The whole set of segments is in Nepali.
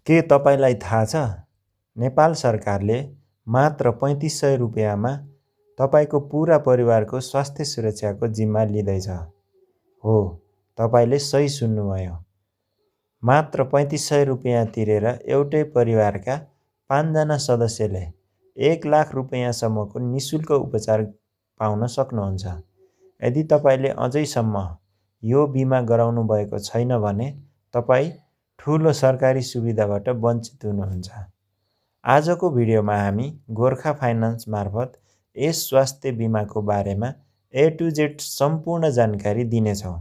के तपाईलाई थाहा छ, नेपाल सरकारले मात्र 3500 रुपियाँमा तपाईको पुरा परिवारको स्वास्थ्य सुरक्षाको जिम्मा लिँदैछ। हो, तपाईले सही सुन्नुभयो। मात्र 3500 रुपियाँ तिरेर एउटै परिवारका 5 जना सदस्यले 1 लाख रुपियाँसम्मको निशुल्क उपचार पाउन सक्नुहुन्छ। यदि तपाईले अझैसम्म यो बिमा गराउनु भएको छैन भने तपाई ठूलो सरकारी सुविधाबाट वञ्चित हुनुहुन्छ। आजको भिडियोमा हामी गोर्खा फाइनान्स मार्फत यस स्वास्थ्य बिमाको बारेमा A to Z सम्पूर्ण जानकारी दिनेछौँ।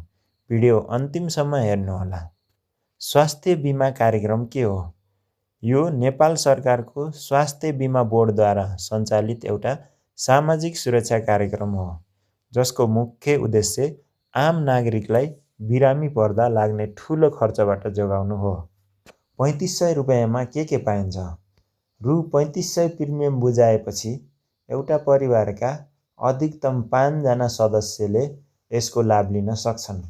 भिडियो अन्तिमसम्म हेर्नुहोला। स्वास्थ्य बिमा कार्यक्रम के हो? यो नेपाल सरकारको स्वास्थ्य बिमा बोर्डद्वारा सञ्चालित एउटा सामाजिक सुरक्षा कार्यक्रम हो, जसको मुख्य उद्देश्य आम नागरिकलाई बिरामी पर्दा लाग्ने ठूलो खर्चबाट जोगाउनु हो। 3500 रुपियाँमा के पाइन्छ? रु 3500 प्रिमियम बुझाएपछि एउटा परिवारका अधिकतम 5 जना सदस्यले यसको लाभ लिन सक्छन्।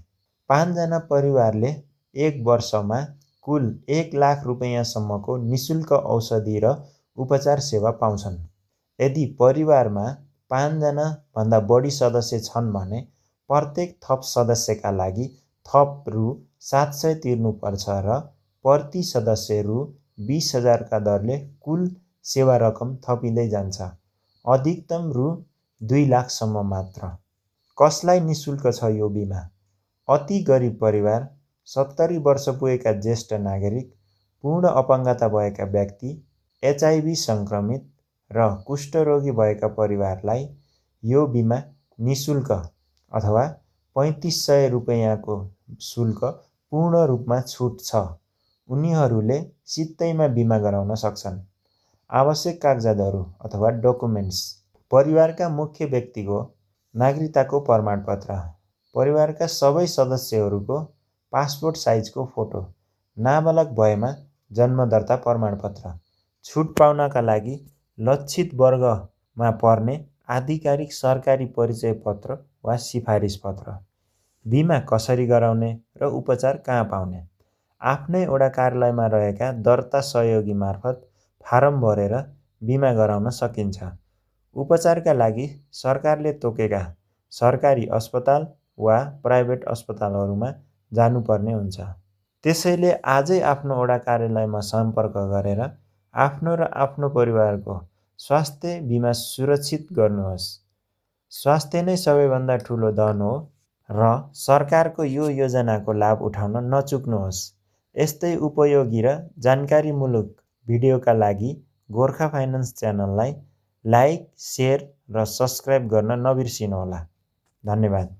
5 जना परिवारले एक वर्षमा कुल 1 लाख रुपियाँसम्मको निशुल्क औषधि र उपचार सेवा पाउँछन्। यदि परिवारमा 5 जना भन्दा बढी सदस्य छन् भने प्रत्येक थप सदस्यका लागि थप रु 700 तिर्नुपर्छ र प्रति सदस्य रु 20,000 का दरले कुल सेवा रकम थपिँदै जान्छ। अधिकतम रु 2 लाखसम्म मात्र। कसलाई निशुल्क छ यो बिमा? अति गरिब परिवार, 70 वर्ष पुगेका ज्येष्ठ नागरिक, पूर्ण अपाङ्गता भएका व्यक्ति, HIV संक्रमित र कुष्ठरोगी भएका परिवारलाई यो बिमा निशुल्क अथवा 3500 रुपियाँको शुल्क पूर्ण रूपमा छुट छ। उनीहरूले सित्तैमा बिमा गराउन सक्छन्। आवश्यक कागजातहरू अथवा डकुमेन्ट्स: परिवारका मुख्य व्यक्तिको नागरिकताको प्रमाणपत्र, परिवारका सबै सदस्यहरूको पासपोर्ट साइजको फोटो, नाबालक भएमा जन्मदर्ता प्रमाणपत्र। छुट पाउनका लागि लक्षित वर्गमा पर्ने आधिकारिक सरकारी परिचय पत्र वा सिफारिस पत्र। बिमा कसरी गराउने र उपचार कहाँ पाउने? आफ्नै वडा कार्यालयमा रहेका दर्ता सहयोगी मार्फत फारम भरेर बिमा गराउन सकिन्छ। उपचारका लागि सरकारले तोकेका सरकारी अस्पताल वा प्राइभेट अस्पतालहरूमा जानुपर्ने हुन्छ। त्यसैले आजै आफ्नो वडा कार्यालयमा सम्पर्क गरेर आफ्नो र आफ्नो परिवारको स्वास्थ्य बिमा सुरक्षित गर्नुहोस्। स्वास्थ्य नै सबैभन्दा ठूलो धन हो र सरकारको यो योजनाको लाभ उठाउन नचुक्नुहोस्। यस्तै उपयोगी र जानकारीमूलक भिडियोका लागि गोर्खा फाइनान्स च्यानललाई लाइक, शेयर र सब्स्क्राइब गर्न नबिर्सिनुहोला। धन्यवाद।